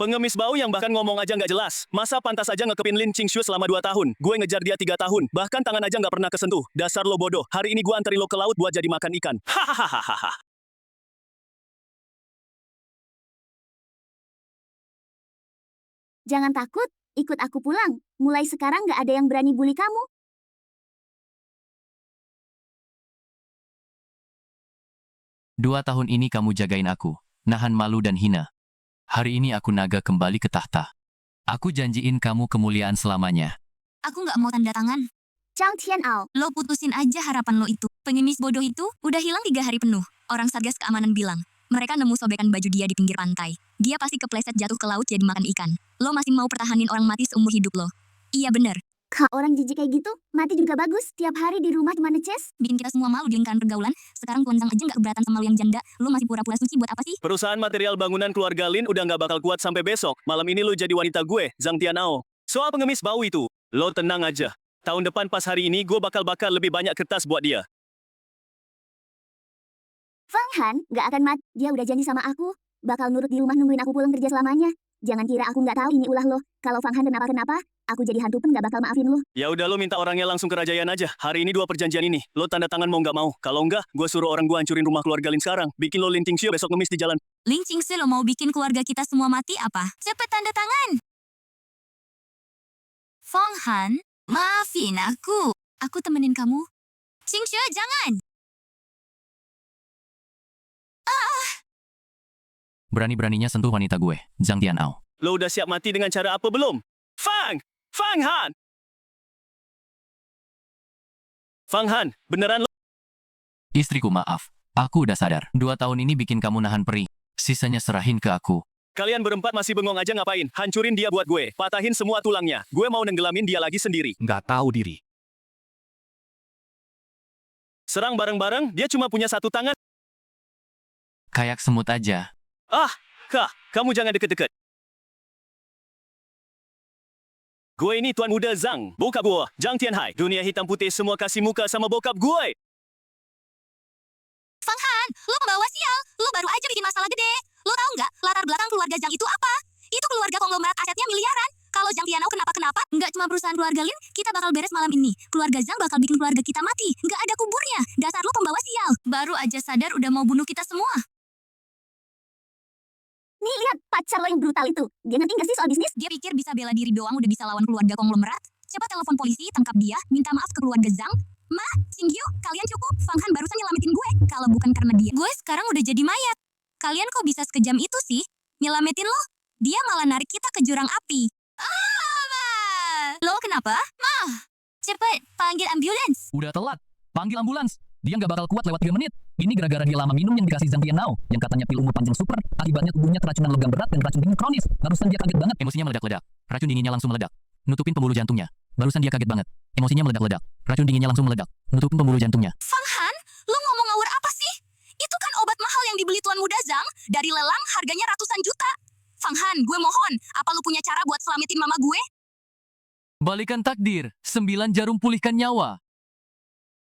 Pengemis bau yang bahkan ngomong aja nggak jelas. Masa pantas aja ngekepin Lin Qingxue selama 2 tahun. Gue ngejar dia 3 tahun. Bahkan tangan aja nggak pernah kesentuh. Dasar lo bodoh. Hari ini gue anterin lo ke laut buat jadi makan ikan. Hahaha. Jangan takut, ikut aku pulang. Mulai sekarang nggak ada yang berani bully kamu. Dua tahun ini kamu jagain aku, nahan malu dan hina. Hari ini aku naga kembali ke tahta. Aku janjiin kamu kemuliaan selamanya. Aku nggak mau tanda tangan. Zhang Tianao, Lo putusin aja harapan lo itu. Pengemis bodoh itu udah hilang 3 hari penuh. Orang Satgas Keamanan bilang, mereka nemu sobekan baju dia di pinggir pantai. Dia pasti kepleset jatuh ke laut jadi makan ikan. Lo masih mau pertahanin orang mati seumur hidup lo? Iya bener, kak orang jijik kayak gitu, mati juga bagus. Tiap hari di rumah cuma neces. bikin kita semua malu di lingkaran pergaulan. Sekarang Tuan Zhang aja nggak keberatan sama lo yang janda. Lo masih pura-pura suci buat apa sih? Perusahaan material bangunan keluarga Lin udah nggak bakal kuat sampai besok. Malam ini lo jadi wanita gue, Zhang Tianao. Soal pengemis bau itu, lo tenang aja. Tahun depan pas hari ini gue bakal bakar lebih banyak kertas buat dia. Fang Han nggak akan mati. Dia udah janji sama aku. Bakal nurut di rumah nungguin aku pulang kerja selamanya. Jangan kira aku nggak tahu ini ulah lo. Kalau Fang Han kenapa-kenapa, aku jadi hantu pun nggak bakal maafin lo. Ya udah lo minta orangnya langsung ke Rajayaan aja. Hari ini 2 perjanjian ini. Lo tanda tangan mau nggak mau. Kalau nggak, gue suruh orang gue hancurin rumah keluarga Lin sekarang. Bikin lo Lin Qingxue besok ngemis di jalan. Lin Qingxue lo mau bikin keluarga kita semua mati apa? Cepet tanda tangan! Fang Han, maafin aku. Aku temenin kamu. Qingxue jangan! Berani-beraninya sentuh wanita gue, Zhang Tianao. Lo udah siap mati dengan cara apa belum? Fang Han! Fang Han, beneran lo? Istriku maaf, aku udah sadar. 2 tahun ini bikin kamu nahan perih. Sisanya serahin ke aku. Kalian berempat masih bengong aja ngapain? Hancurin dia buat gue. Patahin semua tulangnya. Gue mau nenggelamin dia lagi sendiri. Nggak tahu diri. Serang bareng-bareng, dia cuma punya 1 tangan. Kayak semut aja. Kak, kamu jangan deket-deket. Gue ini tuan muda Zhang, bokap gue, Zhang Tianhai. Dunia hitam putih semua kasih muka sama bokap gue. Fang Han, lo pembawa sial. Lo baru aja bikin masalah gede. Lo tahu nggak latar belakang keluarga Zhang itu apa? Itu keluarga konglomerat asetnya miliaran. Kalau Zhang Tianao kenapa-kenapa, nggak cuma perusahaan keluarga Lin, kita bakal beres malam ini. Keluarga Zhang bakal bikin keluarga kita mati. Nggak ada kuburnya. Dasar lo pembawa sial. Baru aja sadar udah mau bunuh kita semua. Nih lihat pacar lo yang brutal itu. Dia ngerti nggak sih soal bisnis? Dia pikir bisa bela diri doang udah bisa lawan keluarga konglomerat. Coba telepon polisi, tangkap dia, minta maaf ke keluarga Zhang. Ma, Xingyu, kalian cukup. Fang Han barusan nyelamatin gue. Kalau bukan karena dia, gue sekarang udah jadi mayat. Kalian kok bisa sekejam itu sih? Nyelamatin lo? Dia malah narik kita ke jurang api. Ma! Lo kenapa? Ma! Cepet, panggil ambulans. Udah telat. Panggil ambulans. Dia nggak bakal kuat lewat 3 menit. Ini gara-gara dia lama minum yang dikasih Zhang Tianao, yang katanya pil umur panjang super. Akibatnya tubuhnya keracunan logam berat dan racun dingin kronis. Barusan dia kaget banget. Emosinya meledak-ledak. Racun dinginnya langsung meledak. Nutupin pembuluh jantungnya. Barusan dia kaget banget. Emosinya meledak-ledak. Racun dinginnya langsung meledak. Nutupin pembuluh jantungnya. Fang Han, lo ngomong ngawur apa sih? Itu kan obat mahal yang dibeli tuan muda Zhang. Dari lelang harganya ratusan juta. Fang Han, gue mohon. Apa lo punya cara buat selamatin mama gue? Balikan takdir. 9 jarum pulihkan nyawa.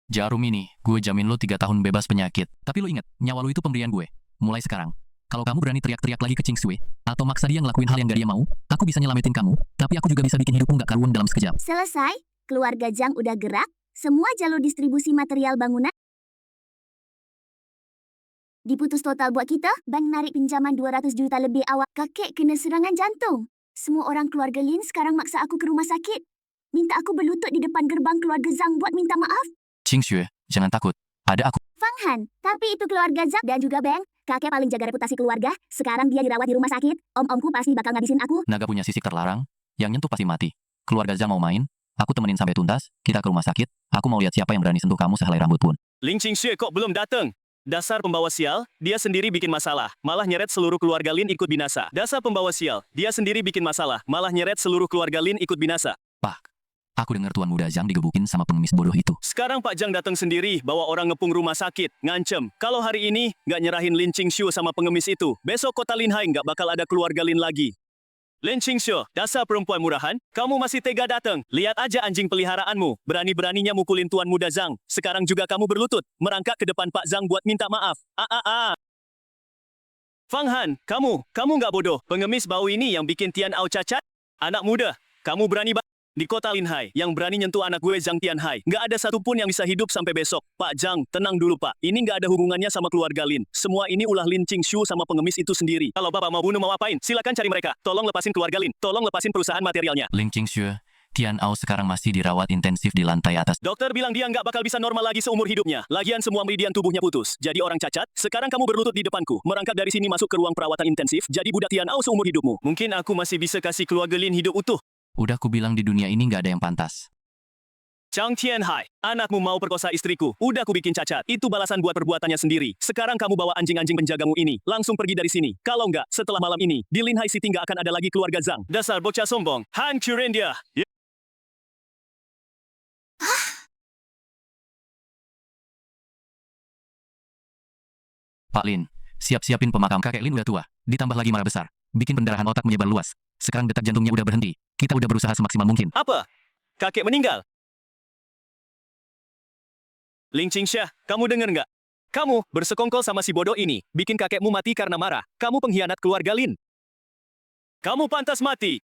Jarum ini, gue jamin lo 3 tahun bebas penyakit. Tapi lo inget, nyawa lo itu pemberian gue. Mulai sekarang, kalau kamu berani teriak-teriak lagi ke Qingxue, atau maksa dia ngelakuin hal yang gak dia mau, aku bisa nyelamatin kamu, tapi aku juga bisa bikin hidupmu gak karuan dalam sekejap. Selesai, keluarga Zhang udah gerak. Semua jalur distribusi material bangunan diputus total buat kita. Bank narik pinjaman 200 juta lebih awal. Kakek kena serangan jantung. Semua orang keluarga Lin sekarang maksa aku ke rumah sakit. Minta aku berlutut di depan gerbang keluarga Zhang buat minta maaf. Qingxue, jangan takut. Ada aku. Fang Han, tapi itu keluarga Zhang dan juga Beng. Kakek paling jaga reputasi keluarga. Sekarang dia dirawat di rumah sakit. Om-omku pasti bakal ngabisin aku. Naga punya sisik terlarang, yang nyentuh pasti mati. Keluarga Zhang mau main, aku temenin sampai tuntas, kita ke rumah sakit, aku mau lihat siapa yang berani sentuh kamu sehelai rambut pun. Lin Qingxue kok belum datang? Dasar pembawa sial, dia sendiri bikin masalah, malah nyeret seluruh keluarga Lin ikut binasa. Dasar pembawa sial, dia sendiri bikin masalah, malah nyeret seluruh keluarga Lin ikut binasa. Pak, aku dengar tuan muda Zhang digebukin sama pengemis bodoh itu. Sekarang Pak Zhang datang sendiri, bawa orang ngepung rumah sakit, ngancem. Kalau hari ini nggak nyerahin Lin Qingxue sama pengemis itu, besok kota Linhai nggak bakal ada keluarga Lin lagi. Lin Qingxue, dasar perempuan murahan, kamu masih tega datang. Lihat aja anjing peliharaanmu, berani-beraninya mukulin tuan muda Zhang. Sekarang juga kamu berlutut, merangkak ke depan Pak Zhang buat minta maaf. Fang Han, kamu nggak bodoh. Pengemis bau ini yang bikin Tian Ao cacat? Anak muda, kamu berani di kota Linhai yang berani nyentuh anak gue Zhang Tianhai. Nggak ada satupun yang bisa hidup sampai besok. Pak Zhang, tenang dulu Pak. Ini nggak ada hubungannya sama keluarga Lin. Semua ini ulah Lin Qingshu sama pengemis itu sendiri. Kalau Bapak mau bunuh mau apain, silakan cari mereka. Tolong lepasin keluarga Lin. Tolong lepasin perusahaan materialnya. Ling Qingxue, Tian Ao sekarang masih dirawat intensif di lantai atas. Dokter bilang dia nggak bakal bisa normal lagi seumur hidupnya. Lagian semua meridian tubuhnya putus. Jadi orang cacat. Sekarang kamu berlutut di depanku. Merangkak dari sini masuk ke ruang perawatan intensif. Jadi budak Tian Ao seumur hidupmu. Mungkin aku masih bisa kasih keluarga Lin hidup utuh. Udah ku bilang di dunia ini nggak ada yang pantas. Zhang Tianhai, anakmu mau perkosa istriku. Udah ku bikin cacat. Itu balasan buat perbuatannya sendiri. Sekarang kamu bawa anjing-anjing penjagamu ini. Langsung pergi dari sini. Kalau nggak, setelah malam ini, di Linhai City nggak akan ada lagi keluarga Zhang. Dasar bocah sombong. Hancurin dia. Pak Lin, siap-siapin pemakam kakek Lin udah tua. Ditambah lagi marah besar. Bikin pendarahan otak menyebar luas. Sekarang detak jantungnya udah berhenti. Kita udah berusaha semaksimal mungkin. Apa? Kakek meninggal? Ling Qingxia, kamu denger nggak? Kamu bersekongkol sama si bodoh ini, bikin kakekmu mati karena marah. Kamu pengkhianat keluarga Lin. Kamu pantas mati.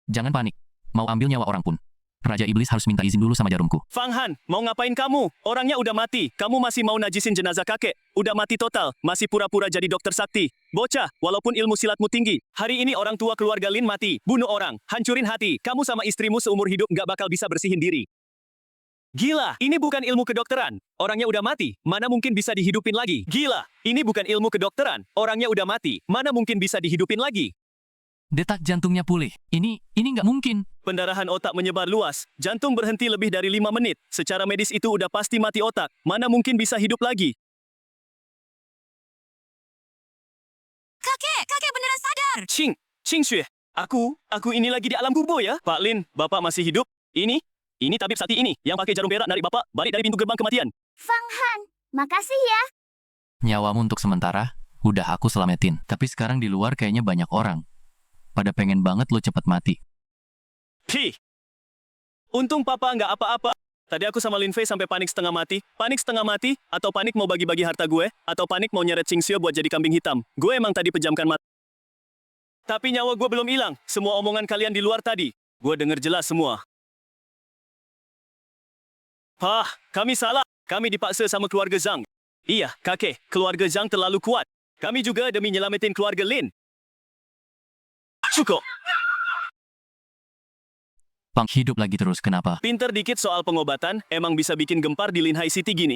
Jangan panik. Mau ambil nyawa orang pun. Raja Iblis harus minta izin dulu sama jarumku. Fang Han, mau ngapain kamu? Orangnya udah mati. Kamu masih mau najisin jenazah kakek. Udah mati total. Masih pura-pura jadi dokter sakti. Bocah, walaupun ilmu silatmu tinggi. Hari ini orang tua keluarga Lin mati. Bunuh orang. Hancurin hati. Kamu sama istrimu seumur hidup nggak bakal bisa bersihin diri. Gila, ini bukan ilmu kedokteran. Orangnya udah mati. Mana mungkin bisa dihidupin lagi? Gila, ini bukan ilmu kedokteran. Orangnya udah mati. Mana mungkin bisa dihidupin lagi? Detak jantungnya pulih. Ini nggak mungkin. Pendarahan otak menyebar luas. Jantung berhenti lebih dari 5 menit. Secara medis itu udah pasti mati otak. Mana mungkin bisa hidup lagi? Kakek beneran sadar. Qingxue, aku ini lagi di alam kubur ya. Pak Lin, Bapak masih hidup? Ini tabib sakti ini yang pakai jarum perak narik Bapak balik dari pintu gerbang kematian. Fang Han, makasih ya. Nyawamu untuk sementara, udah aku selamatin. Tapi sekarang di luar kayaknya banyak orang. Pada pengen banget lo cepat mati. Untung Papa nggak apa-apa. Tadi aku sama Lin Fei sampai panik setengah mati. Panik setengah mati, atau panik mau bagi-bagi harta gue, atau panik mau nyeret Qingxue buat jadi kambing hitam. Gue emang tadi pejamkan mata. Tapi nyawa gue belum hilang. Semua omongan kalian di luar tadi. Gue denger jelas semua. Kami salah. Kami dipaksa sama keluarga Zhang. Iya, kakek. Keluarga Zhang terlalu kuat. Kami juga demi nyelamatin keluarga Lin. Cukup. Pang hidup lagi terus, kenapa? Pinter dikit soal pengobatan, emang bisa bikin gempar di Linhai City gini.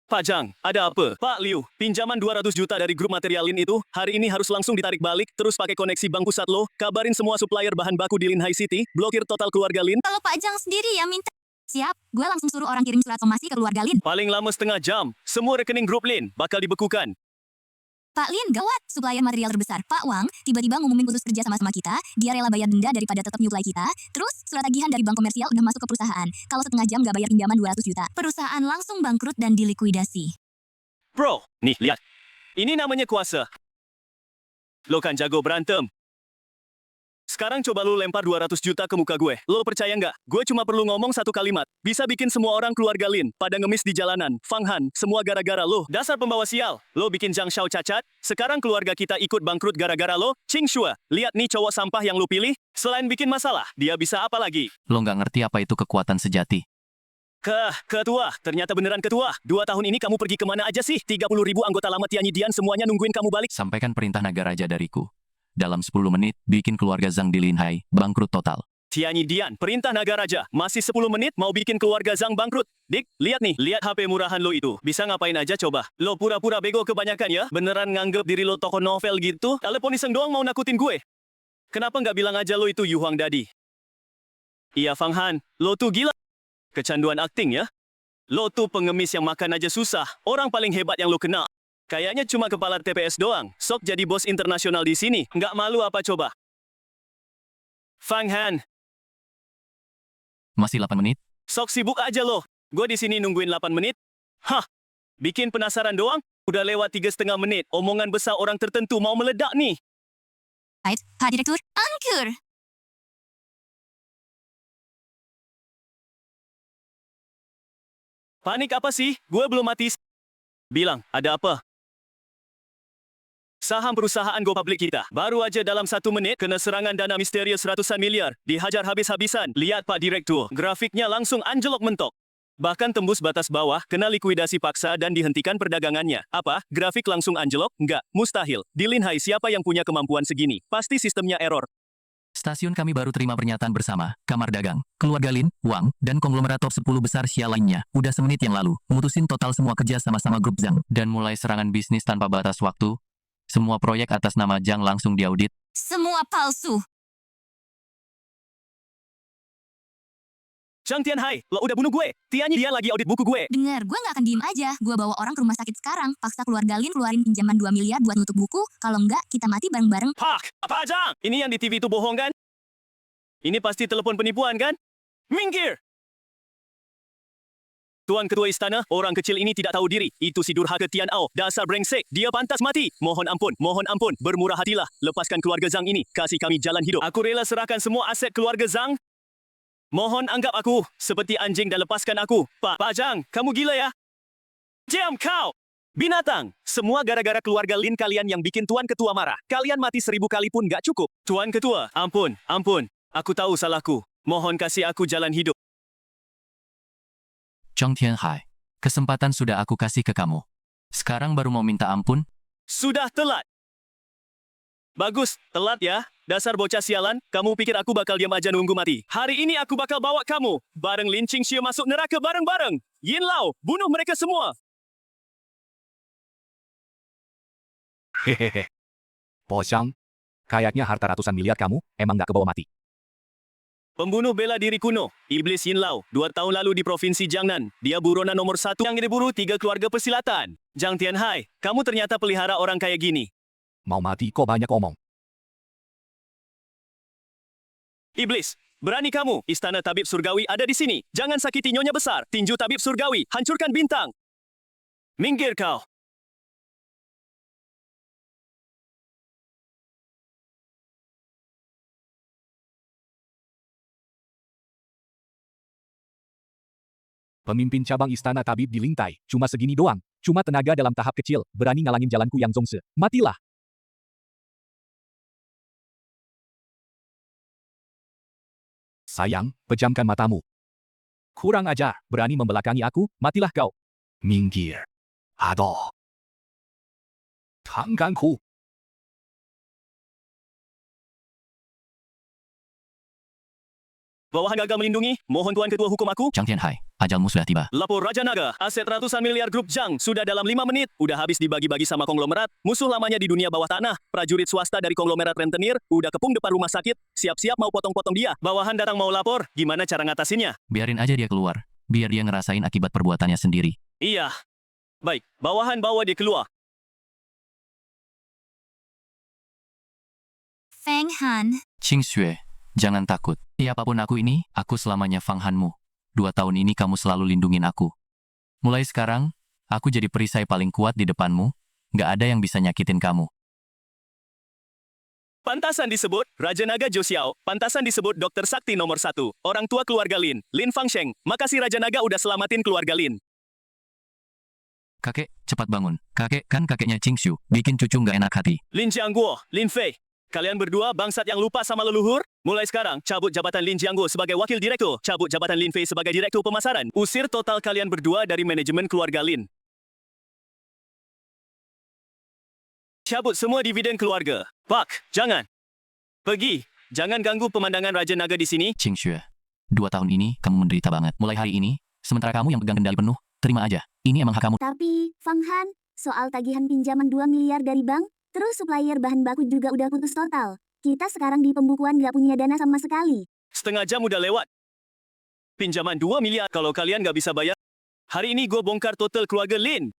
Pak Zhang, ada apa? Pak Liu, pinjaman 200 juta dari grup material Lin itu, hari ini harus langsung ditarik balik, terus pakai koneksi bank pusat lo, kabarin semua supplier bahan baku di Linhai City, blokir total keluarga Lin. Kalau Pak Jang sendiri yang minta. Siap, gue langsung suruh orang kirim surat somasi ke keluarga Lin. Paling lama setengah jam, semua rekening grup Lin bakal dibekukan. Pak Lin, gawat. Supplier material terbesar, Pak Wang, tiba-tiba ngumumin putus kerja sama kita. Dia rela bayar denda daripada tetap nyuplai kita. Terus, surat tagihan dari bank komersial udah masuk ke perusahaan. Kalau setengah jam nggak bayar pinjaman 200 juta. Perusahaan langsung bangkrut dan dilikuidasi. Bro, nih lihat. Ini namanya kuasa. Lo kan jago berantem. Sekarang coba lu lempar 200 juta ke muka gue. Lo percaya nggak? Gue cuma perlu ngomong satu kalimat. Bisa bikin semua orang keluarga Lin pada ngemis di jalanan. Fang Han, semua gara-gara lo. Dasar pembawa sial. Lo bikin Zhang Xiao cacat. Sekarang keluarga kita ikut bangkrut gara-gara lo. Qingxue, lihat nih cowok sampah yang lo pilih. Selain bikin masalah, dia bisa apa lagi? Lo nggak ngerti apa itu kekuatan sejati. Ketua, ternyata beneran ketua. 2 tahun ini kamu pergi kemana aja sih? 30.000 anggota lama Tianyidian semuanya nungguin kamu balik. Sampaikan perintah naga raja dariku. Dalam 10 menit, bikin keluarga Zhang di Linhai bangkrut total. Tianyidian, perintah naga raja. Masih 10 menit mau bikin keluarga Zhang bangkrut. Dik, lihat nih. Lihat HP murahan lo itu. Bisa ngapain aja coba. Lo pura-pura bego kebanyakan ya. Beneran nganggep diri lo tokoh novel gitu. Telepon iseng doang mau nakutin gue. Kenapa nggak bilang aja lo itu Yu Huang Daddy? Iya Fang Han, lo tuh gila. Kecanduan akting ya. Lo tuh pengemis yang makan aja susah. Orang paling hebat yang lo kenal. Kayaknya cuma kepala TPS doang. Sok jadi bos internasional di sini. Nggak malu apa coba? Fang Han. Masih 8 menit? Sok sibuk aja lo. Gue di sini nungguin 8 menit. Hah, bikin penasaran doang? Udah lewat 3,5 menit. Omongan besar orang tertentu mau meledak nih. Baik, Pak Direktur, angkur. Panik apa sih? Gue belum mati. Bilang, ada apa? Saham perusahaan Go Public kita. Baru aja dalam 1 menit, kena serangan dana misterius ratusan miliar. Dihajar habis-habisan. Lihat Pak Direktur, grafiknya langsung anjlok mentok. Bahkan tembus batas bawah, kena likuidasi paksa dan dihentikan perdagangannya. Apa? Grafik langsung anjlok? Enggak, mustahil. Di Linhai siapa yang punya kemampuan segini? Pasti sistemnya error. Stasiun kami baru terima pernyataan bersama, Kamar Dagang, Keluarga Lin, Wang, dan konglomerat top 10 besar Xia lainnya. Udah semenit yang lalu, mutusin total semua kerja sama-sama grup Zhang. Dan mulai serangan bisnis tanpa batas waktu. Semua proyek atas nama Zhang langsung diaudit. Semua palsu. Zhang Tianhai, lo udah bunuh gue. Tianya dia lagi audit buku gue. Dengar, gue nggak akan diem aja. Gue bawa orang ke rumah sakit sekarang. Paksa keluarga Lin keluarin pinjaman 2 miliar buat nutup buku. Kalau enggak, kita mati bareng-bareng. Pak, apa Zhang? Ini yang di TV itu bohong kan? Ini pasti telepon penipuan kan? Minggir! Tuan Ketua Istana, orang kecil ini tidak tahu diri. Itu si durhaka Tian Ao. Dasar brengsek. Dia pantas mati. Mohon ampun, mohon ampun. Bermurah hatilah. Lepaskan keluarga Zhang ini. Kasih kami jalan hidup. Aku rela serahkan semua aset keluarga Zhang. Mohon anggap aku seperti anjing dan lepaskan aku. Pak Zhang, kamu gila ya? Diam kau! Binatang! Semua gara-gara keluarga Lin kalian yang bikin Tuan Ketua marah. Kalian mati 1000 kali pun gak cukup. Tuan Ketua, ampun, ampun. Aku tahu salahku. Mohon kasih aku jalan hidup. Zhang Tianhai, kesempatan sudah aku kasih ke kamu. Sekarang baru mau minta ampun? Sudah telat. Bagus, telat ya. Dasar bocah sialan, kamu pikir aku bakal diam aja nunggu mati. Hari ini aku bakal bawa kamu, bareng Lin Qingxue masuk neraka bareng-bareng. Yin Lao, bunuh mereka semua. Hehehe. Bos Zhang, kayaknya harta ratusan miliar kamu emang gak kebawa mati. Pembunuh bela diri kuno, Iblis Yin Lao, 2 tahun lalu di Provinsi Jiangnan. Dia buronan nomor 1 yang diburu 3 keluarga persilatan. Zhang Tianhai, kamu ternyata pelihara orang kayak gini. Mau mati kok banyak omong. Iblis, berani kamu? Istana Tabib Surgawi ada di sini. Jangan sakiti Nyonya Besar. Tinju Tabib Surgawi, hancurkan bintang. Minggir kau. Pemimpin cabang istana tabib di Lingtai, cuma segini doang. Cuma tenaga dalam tahap kecil, berani ngalangin jalanku yang Zongse. Matilah! Sayang, pejamkan matamu. Kurang ajar, berani membelakangi aku, matilah kau. Minggir. Aduh. Tanganku. Bawahan gagal melindungi, mohon Tuan Ketua hukum aku. Zhang Tianhai, ajalmu sudah tiba. Lapor Raja Naga, aset ratusan miliar grup Zhang sudah dalam 5 menit. Udah habis dibagi-bagi sama konglomerat. Musuh lamanya di dunia bawah tanah. Prajurit swasta dari konglomerat rentenir. Udah kepung depan rumah sakit. Siap-siap mau potong-potong dia. Bawahan datang mau lapor. Gimana cara ngatasinnya? Biarin aja dia keluar. Biar dia ngerasain akibat perbuatannya sendiri. Iya. Baik, bawahan bawa dia keluar. Feng Han. Qingxue, jangan takut. Siapapun aku ini, aku selamanya Fang Hanmu. 2 tahun ini kamu selalu lindungin aku. Mulai sekarang, aku jadi perisai paling kuat di depanmu. Nggak ada yang bisa nyakitin kamu. Pantasan disebut Raja Naga Zhou Xiao. Pantasan disebut Dokter Sakti nomor 1. Orang tua keluarga Lin, Lin Fangsheng. Makasih Raja Naga udah selamatin keluarga Lin. Kakek, cepat bangun. Kakek kan kakeknya Qingxue. Bikin cucu nggak enak hati. Lin Jiangguo, Lin Fei. Kalian berdua bangsat yang lupa sama leluhur? Mulai sekarang, cabut jabatan Lin Jiangguo sebagai wakil direktur. Cabut jabatan Lin Fei sebagai direktur pemasaran. Usir total kalian berdua dari manajemen keluarga Lin. Cabut semua dividen keluarga. Pak, jangan. Pergi. Jangan ganggu pemandangan Raja Naga di sini. Qingxue, 2 tahun ini kamu menderita banget. Mulai hari ini, sementara kamu yang pegang kendali penuh, terima aja. Ini emang hak kamu. Tapi, Fang Han, soal tagihan pinjaman 2 miliar dari bank, terus supplier bahan baku juga udah putus total. Kita sekarang di pembukuan nggak punya dana sama sekali. Setengah jam udah lewat. Pinjaman 2 miliar kalau kalian nggak bisa bayar. Hari ini gue bongkar total keluarga Lin.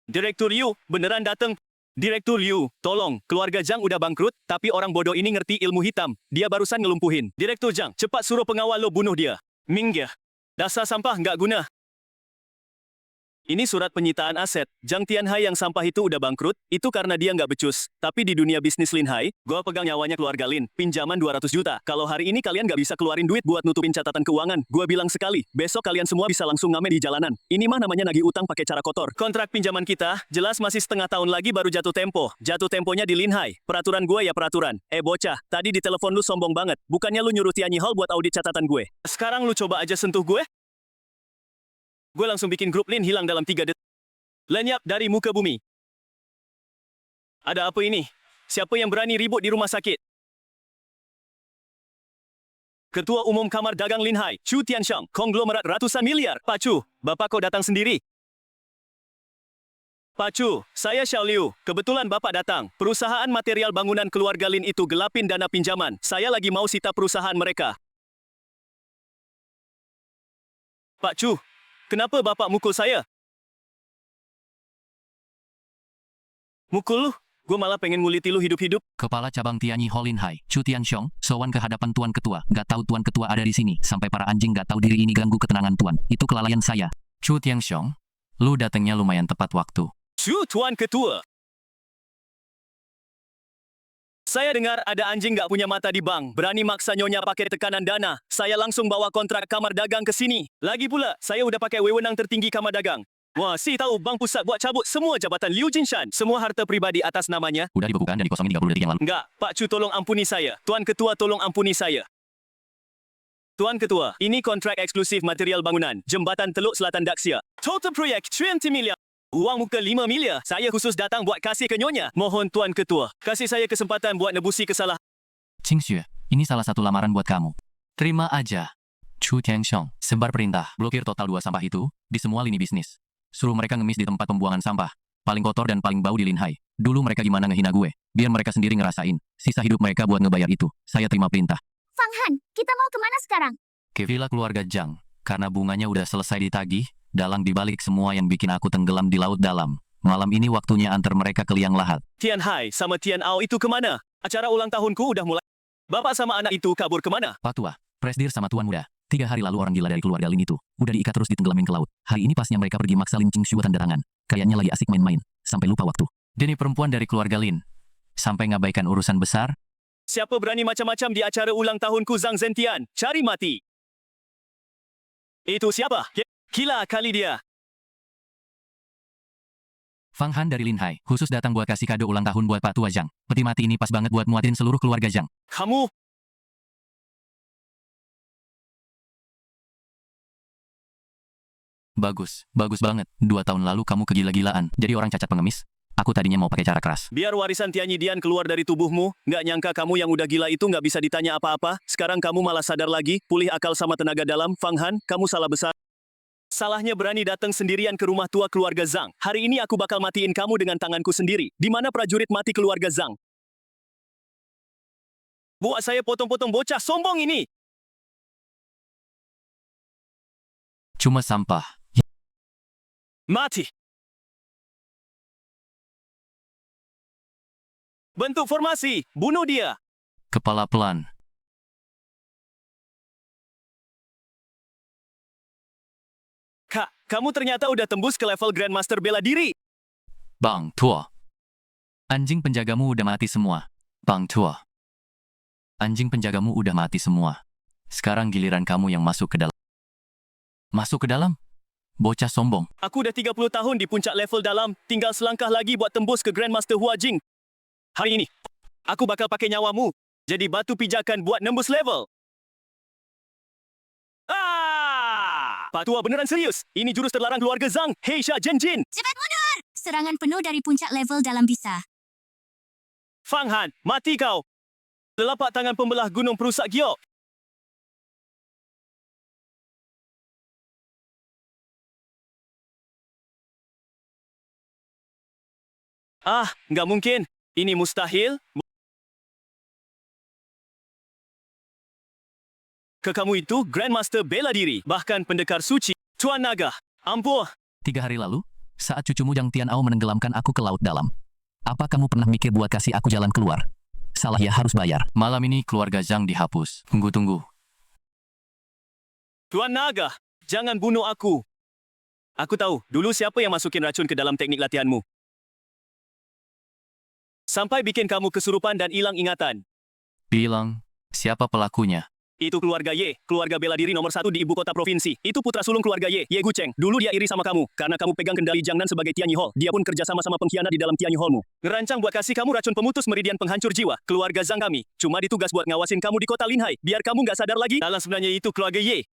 Direktur Liu, beneran datang. Direktur Liu, tolong. Keluarga Zhang udah bangkrut, tapi orang bodoh ini ngerti ilmu hitam. Dia barusan ngelumpuhin. Direktur Zhang, cepat suruh pengawal lo bunuh dia. Minggir. Dasar sampah nggak guna. Ini surat penyitaan aset. Zhang Tianhai yang sampah itu udah bangkrut, itu karena dia nggak becus. Tapi di dunia bisnis Lin Hai, gua pegang nyawanya keluarga Lin, pinjaman 200 juta. Kalau hari ini kalian nggak bisa keluarin duit buat nutupin catatan keuangan, gua bilang sekali, besok kalian semua bisa langsung ngamen di jalanan. Ini mah namanya nagih utang pakai cara kotor. Kontrak pinjaman kita, jelas masih setengah tahun lagi baru jatuh tempo. Jatuh temponya di Lin Hai. Peraturan gua ya peraturan. Bocah, tadi di telepon lu sombong banget. Bukannya lu nyuruh Tianyi Hall buat audit catatan gue. Sekarang lu coba aja sentuh gue. Gue langsung bikin grup Lin hilang dalam 3 detik. Lenyap dari muka bumi. Ada apa ini? Siapa yang berani ribut di rumah sakit? Ketua Umum Kamar Dagang Lin Hai, Chu Tianxiang, konglomerat ratusan miliar. Pak Chu, bapak kau datang sendiri. Pak Chu, saya Xiao Liu. Kebetulan bapak datang. Perusahaan material bangunan keluarga Lin itu gelapin dana pinjaman. Saya lagi mau sita perusahaan mereka. Pak Chu, kenapa bapak mukul saya? Mukul lu? Gue malah pengen nguliti lu hidup-hidup. Kepala cabang Tianyi Hall Lin Hai, Chu Tianxiong, sowan ke hadapan Tuan Ketua. Gak tahu Tuan Ketua ada di sini. Sampai para anjing gak tahu diri ini ganggu ketenangan Tuan. Itu kelalaian saya. Chu Tianxiong, lu datangnya lumayan tepat waktu. Chu Tuan Ketua. Saya dengar ada anjing gak punya mata di bank. Berani maksa nyonya pakai tekanan dana. Saya langsung bawa kontrak kamar dagang ke sini. Lagi pula, saya udah pakai wewenang tertinggi kamar dagang. Wah, si tahu bank pusat buat cabut semua jabatan Liu Jinshan. Semua harta pribadi atas namanya. Udah dibekukan dan dikosongin 30 detik yang lalu. Enggak, Pak Chu tolong ampuni saya. Tuan Ketua tolong ampuni saya. Tuan Ketua, ini kontrak eksklusif material bangunan. Jembatan Teluk Selatan Daxia. Total proyek 20 miliar. Uang muka 5 miliar. Saya khusus datang buat kasih ke nyonya. Mohon Tuan Ketua, kasih saya kesempatan buat nebusi kesalahan. Qing Xue, ini salah satu lamaran buat kamu. Terima aja. Chu Tianxiong, sebar perintah. Blokir total 2 sampah itu, di semua lini bisnis. Suruh mereka ngemis di tempat pembuangan sampah. Paling kotor dan paling bau di Lin Hai. Dulu mereka gimana ngehina gue. Biar mereka sendiri ngerasain. Sisa hidup mereka buat ngebayar itu. Saya terima perintah. Fang Han, kita mau kemana sekarang? Ke villa keluarga Zhang. Karena bunganya udah selesai ditagih, dalang dibalik semua yang bikin aku tenggelam di laut dalam. Malam ini waktunya antar mereka ke liang lahat. Tian Hai sama Tian Ao itu kemana? Acara ulang tahunku udah mulai. Bapak sama anak itu kabur kemana? Pak Tua, Presdir sama Tuan Muda. 3 hari lalu orang gila dari keluarga Lin itu udah diikat terus ditenggelamin ke laut. Hari ini pasnya mereka pergi maksa Lin Qingxue tanda tangan. Kayaknya lagi asik main-main. Sampai lupa waktu. Deni perempuan dari keluarga Lin. Sampai ngabaikan urusan besar. Siapa berani macam-macam di acara ulang tahunku Zhang Zentian? Cari mati. Itu siapa? Gila kali dia. Fang Han dari Lin Hai, khusus datang buat kasih kado ulang tahun buat Pak Tua Zhang. Peti mati ini pas banget buat muatin seluruh keluarga Zhang. Kamu... Bagus, bagus banget. 2 tahun lalu kamu kegila-gilaan. Jadi orang cacat pengemis. Aku tadinya mau pakai cara keras. Biar warisan Tianyi Dian keluar dari tubuhmu, nggak nyangka kamu yang udah gila itu nggak bisa ditanya apa-apa. Sekarang kamu malah sadar lagi, pulih akal sama tenaga dalam. Fang Han, kamu salah besar. Salahnya berani datang sendirian ke rumah tua keluarga Zhang. Hari ini aku bakal matiin kamu dengan tanganku sendiri. Di mana prajurit mati keluarga Zhang? Buat saya potong-potong bocah sombong ini. Cuma sampah. Mati. Bentuk formasi, bunuh dia. Kepala pelan. Kak, kamu ternyata udah tembus ke level Grandmaster bela diri. Bang Tua. Anjing penjagamu udah mati semua. Bang Tua. Anjing penjagamu udah mati semua. Sekarang giliran kamu yang masuk ke dalam. Masuk ke dalam? Bocah sombong. Aku udah 30 tahun di puncak level dalam, tinggal selangkah lagi buat tembus ke Grandmaster Hua Jing. Hari ini, aku bakal pakai nyawamu jadi batu pijakan buat nembus level. Pak Tua beneran serius. Ini jurus terlarang keluarga Zhang, Heisha Zhenjin. Cepat mundur! Serangan penuh dari puncak level dalam bisa. Fang Han, mati kau. Telapak tangan pembelah gunung perusak giok. Nggak mungkin. Ini mustahil. Ke kamu itu Grandmaster bela diri, bahkan pendekar suci. Tuan Naga, ampuh. 3 hari lalu, saat cucumu Zhang Tianao menenggelamkan aku ke laut dalam. Apa kamu pernah mikir buat kasih aku jalan keluar? Salah ya harus bayar. Malam ini keluarga Zhang dihapus. Tunggu. Tuan Naga, jangan bunuh aku. Aku tahu, dulu siapa yang masukin racun ke dalam teknik latihanmu. Sampai bikin kamu kesurupan dan hilang ingatan. Bilang, siapa pelakunya? Itu keluarga Ye, keluarga bela diri nomor 1 di ibu kota provinsi. Itu putra sulung keluarga Ye, Ye Gucheng. Dulu dia iri sama kamu, karena kamu pegang kendali Jiangnan sebagai Tianyi Hall. Dia pun kerja sama pengkhianat di dalam Tianyi Hallmu. Ngerancang buat kasih kamu racun pemutus meridian penghancur jiwa. Keluarga Zhang kami, cuma ditugas buat ngawasin kamu di kota Linhai, biar kamu nggak sadar lagi. Dalam sebenarnya itu keluarga Ye.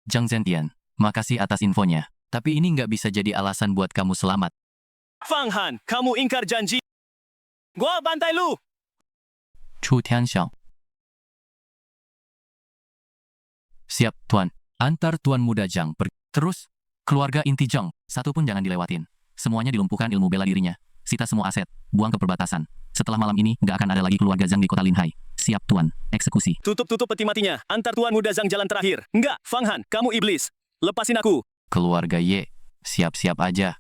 Zhang Zentian, makasih atas infonya. Tapi ini nggak bisa jadi alasan buat kamu selamat. Fang Han, kamu ingkar janji. Gua bantai lu. Chu Tianxiao. Siap, Tuan. Antar Tuan Muda Zhang pergi. Terus, keluarga inti Zhang, satu pun jangan dilewatin. Semuanya dilumpuhkan ilmu bela dirinya. Sita semua aset, buang ke perbatasan. Setelah malam ini, nggak akan ada lagi keluarga Zhang di kota Linhai. Siap, Tuan. Eksekusi. Tutup peti matinya. Antar Tuan Muda Zhang jalan terakhir. Enggak, Fang Han, kamu iblis. Lepasin aku. Keluarga Ye, siap-siap aja.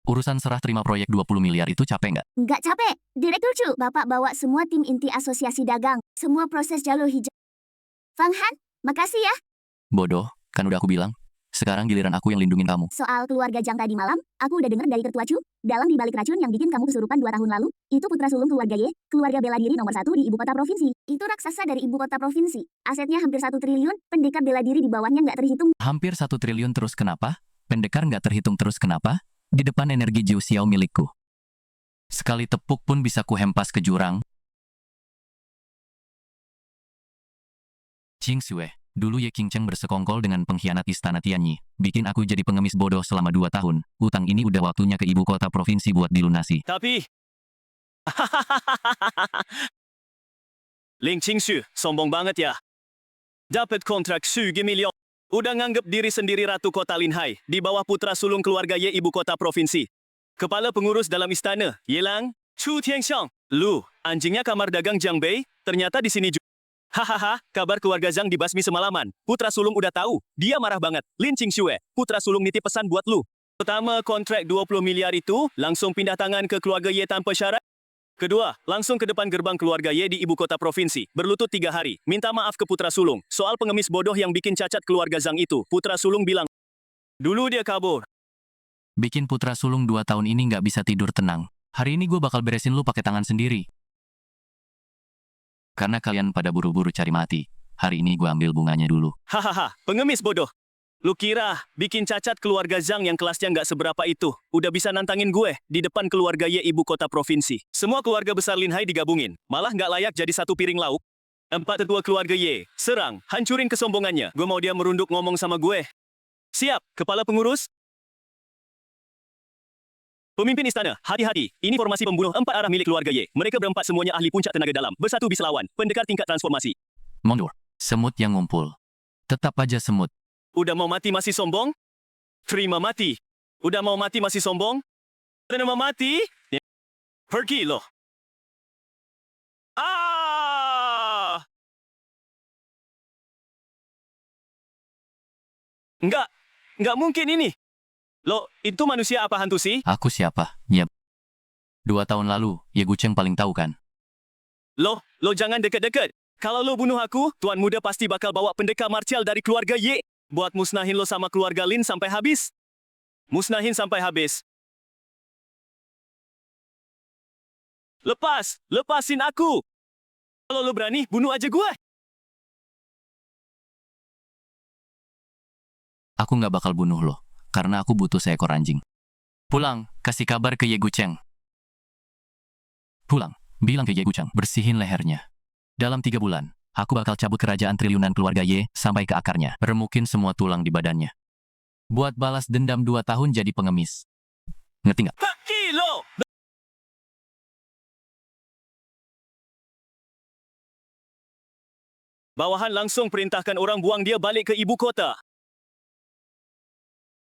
Urusan serah terima proyek 20 miliar itu capek nggak? Nggak capek. Direktur Chu, Bapak bawa semua tim inti asosiasi dagang. Semua proses jalur hijau. Fang Han, makasih ya. Bodoh, kan udah aku bilang. Sekarang giliran aku yang lindungin kamu. Soal keluarga Zhang tadi malam, aku udah dengar dari ketua Chu, dalang dibalik racun yang bikin kamu kesurupan 2 tahun lalu, itu putra sulung keluarga Ye, keluarga bela diri nomor 1 di ibu kota provinsi. Itu raksasa dari ibu kota provinsi. Asetnya hampir 1 triliun, pendekar bela diri di bawahnya nggak terhitung. Hampir 1 triliun terus kenapa? Pendekar nggak terhitung terus kenapa? Di depan energi Jiu Xiao milikku. Sekali tepuk pun bisa kuhempas ke jurang. Jing Xue, dulu Ye Qingcheng bersekongkol dengan pengkhianat istana Tianyi. Bikin aku jadi pengemis bodoh selama 2 tahun. Utang ini udah waktunya ke ibu kota provinsi buat dilunasi. Tapi... Ling Qingxu, sombong banget ya. Dapat kontrak 20 miliar. Udah nganggep diri sendiri ratu kota Linhai, di bawah putra sulung keluarga Ye ibu kota provinsi. Kepala pengurus dalam istana, Yelang, Chu Tianxiang. Lu, anjingnya kamar dagang Jiang Bei, ternyata di sini juga. Hahaha, kabar keluarga Zhang dibasmi semalaman. Putra sulung udah tahu, dia marah banget. Lin Qingxue, putra sulung nitip pesan buat lu. Pertama, kontrak 20 miliar itu langsung pindah tangan ke keluarga Ye tanpa syarat. Kedua, langsung ke depan gerbang keluarga Ye di ibu kota provinsi, berlutut 3 hari, minta maaf ke putra sulung. Soal pengemis bodoh yang bikin cacat keluarga Zhang itu, putra sulung bilang, dulu dia kabur. Bikin putra sulung 2 tahun ini nggak bisa tidur tenang. Hari ini gue bakal beresin lu pakai tangan sendiri. Karena kalian pada buru-buru cari mati, hari ini gue ambil bunganya dulu. Hahaha, pengemis bodoh. Lu kira bikin cacat keluarga Zhang yang kelasnya nggak seberapa itu, udah bisa nantangin gue di depan keluarga Ye ibu kota provinsi. Semua keluarga besar Linhai digabungin, malah nggak layak jadi satu piring lauk. 4 tetua keluarga Ye, serang, hancurin kesombongannya. Gue mau dia merunduk ngomong sama gue. Siap, kepala pengurus. Pemimpin istana, hati-hati. Ini formasi pembunuh 4 arah milik keluarga Ye. Mereka berempat semuanya ahli puncak tenaga dalam. Bersatu bisa lawan. Pendekar tingkat transformasi. Mundur. Semut yang ngumpul. Tetap aja semut. Udah mau mati masih sombong? Terima mati. Udah mau mati masih sombong? Terima mati? Pergi loh. Ah! Enggak mungkin ini. Loh, itu manusia apa hantu sih? Aku siapa? Yap. 2 tahun lalu, Ye Gucheng paling tahu kan? Loh, jangan deket-deket. Kalau lo bunuh aku, Tuan Muda pasti bakal bawa pendekar martial dari keluarga Ye. Buat musnahin lo sama keluarga Lin sampai habis. Musnahin sampai habis. Lepasin aku. Kalau lo berani, bunuh aja gue. Aku nggak bakal bunuh lo, karena aku butuh seekor anjing. Pulang, kasih kabar ke Ye Gucheng. Pulang, bilang ke Ye Gucheng, bersihin lehernya. Dalam 3 bulan, aku bakal cabut kerajaan triliunan keluarga Ye sampai ke akarnya, remukin semua tulang di badannya. Buat balas dendam 2 tahun jadi pengemis. Ngerti nggak? Pergi lo. Bawahan langsung perintahkan orang buang dia balik ke ibu kota.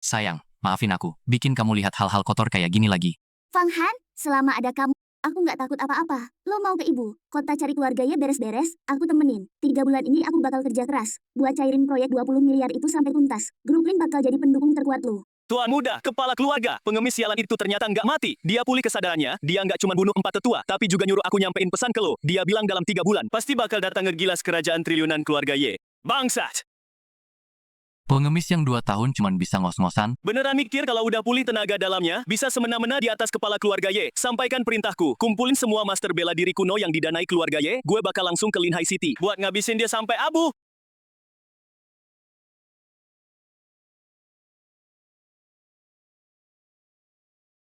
Sayang, maafin aku, bikin kamu lihat hal-hal kotor kayak gini lagi. Fang Han, selama ada kamu, aku nggak takut apa-apa. Lo mau ke ibu kota cari keluarga Ye beres-beres, aku temenin. 3 bulan ini aku bakal kerja keras, buat cairin proyek 20 miliar itu sampai tuntas. Grup Lin bakal jadi pendukung terkuat lo. Tuan Muda, kepala keluarga, pengemis sialan itu ternyata nggak mati. Dia pulih kesadarannya, dia nggak cuma bunuh 4 tetua, tapi juga nyuruh aku nyampein pesan ke lo. Dia bilang dalam 3 bulan, pasti bakal datang ngegilas kerajaan triliunan keluarga Ye. Bangsat! Pengemis yang 2 tahun cuman bisa ngos-ngosan. Beneran mikir kalau udah pulih tenaga dalamnya, bisa semena-mena di atas kepala keluarga Ye? Sampaikan perintahku, kumpulin semua master bela diri kuno yang didanai keluarga Ye, gue bakal langsung ke Linhai City, buat ngabisin dia sampai abu.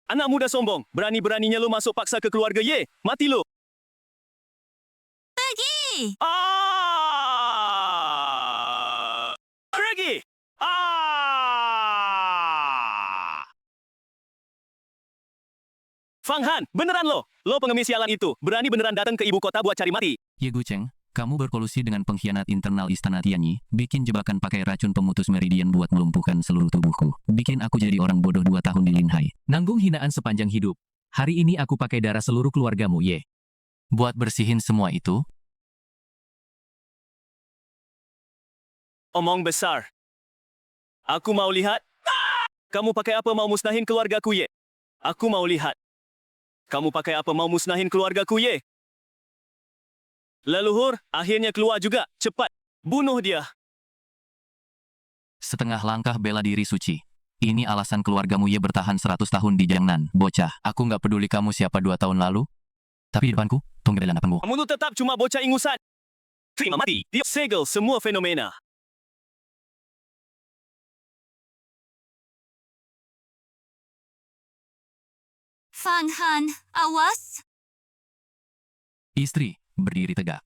Anak muda sombong, berani-beraninya lu masuk paksa ke keluarga Ye, mati lu. Pergi! Pergi! Fang Han, beneran lo? Lo pengemis sialan itu, berani beneran datang ke ibu kota buat cari mati. Ye Gucheng, kamu berkolusi dengan pengkhianat internal Istana Tianyi, bikin jebakan pakai racun pemutus meridian buat melumpuhkan seluruh tubuhku. Bikin aku jadi orang bodoh 2 tahun di Linhai. Nanggung hinaan sepanjang hidup. Hari ini aku pakai darah seluruh keluargamu, Ye. Buat bersihin semua itu, Omong besar. Aku mau lihat. Kamu pakai apa mau musnahin keluargaku, Ye? Aku mau lihat. Kamu pakai apa mau musnahin keluargaku, Ye? Leluhur, akhirnya keluar juga. Cepat, bunuh dia. setengah langkah bela diri suci. Ini alasan keluargamu Ye bertahan 100 tahun di Jiangnan, bocah. Aku nggak peduli kamu siapa 2 tahun lalu. Tapi di depanku, tunggu dan apapun. Kamu tuh tetap cuma bocah ingusan. Terima mati. Dia segel semua fenomena. Fang Han, awas! Istri, berdiri tegak.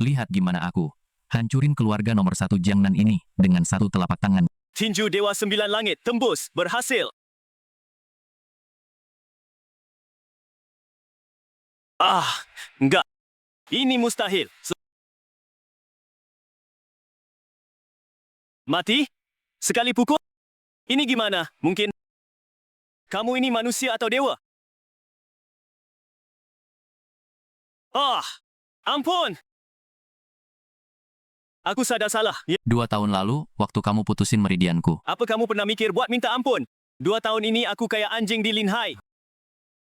Lihat gimana aku. Hancurin keluarga nomor 1 Jiangnan ini dengan 1 telapak tangan. Tinju Dewa 9 Langit tembus, berhasil. Enggak. Ini mustahil. Mati? Sekali pukul? Ini gimana? Mungkin kamu ini manusia atau dewa? Ampun! Aku sadar salah. 2 tahun lalu, waktu kamu putusin meridianku. Apa kamu pernah mikir buat minta ampun? 2 tahun ini aku kayak anjing di Linhai.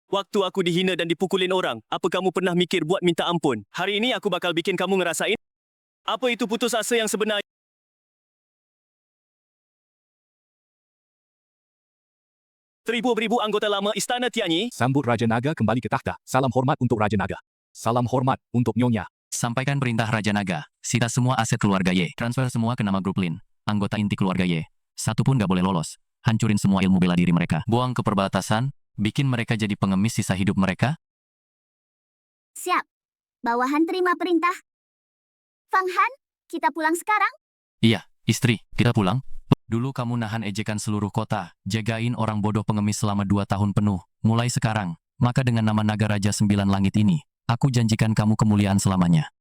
Waktu aku dihina dan dipukulin orang, apa kamu pernah mikir buat minta ampun? Hari ini aku bakal bikin kamu ngerasain apa itu putus asa yang sebenarnya. Ribu-ribu anggota lama Istana Tianyi. Sambut Raja Naga kembali ke takhta. Salam hormat untuk Raja Naga. Salam hormat untuk Nyonya. Sampaikan perintah Raja Naga. Sita semua aset keluarga Ye. Transfer semua ke nama grup Lin. Anggota inti keluarga Ye. 1 pun gak boleh lolos. Hancurin semua ilmu bela diri mereka. Buang ke perbatasan. Bikin mereka jadi pengemis sisa hidup mereka. Siap. Bawahan terima perintah. Fang Han, kita pulang sekarang? Iya, istri, kita pulang. Dulu kamu nahan ejekan seluruh kota, jagain orang bodoh pengemis selama 2 tahun penuh. Mulai sekarang, maka dengan nama naga Raja 9 Langit ini, aku janjikan kamu kemuliaan selamanya.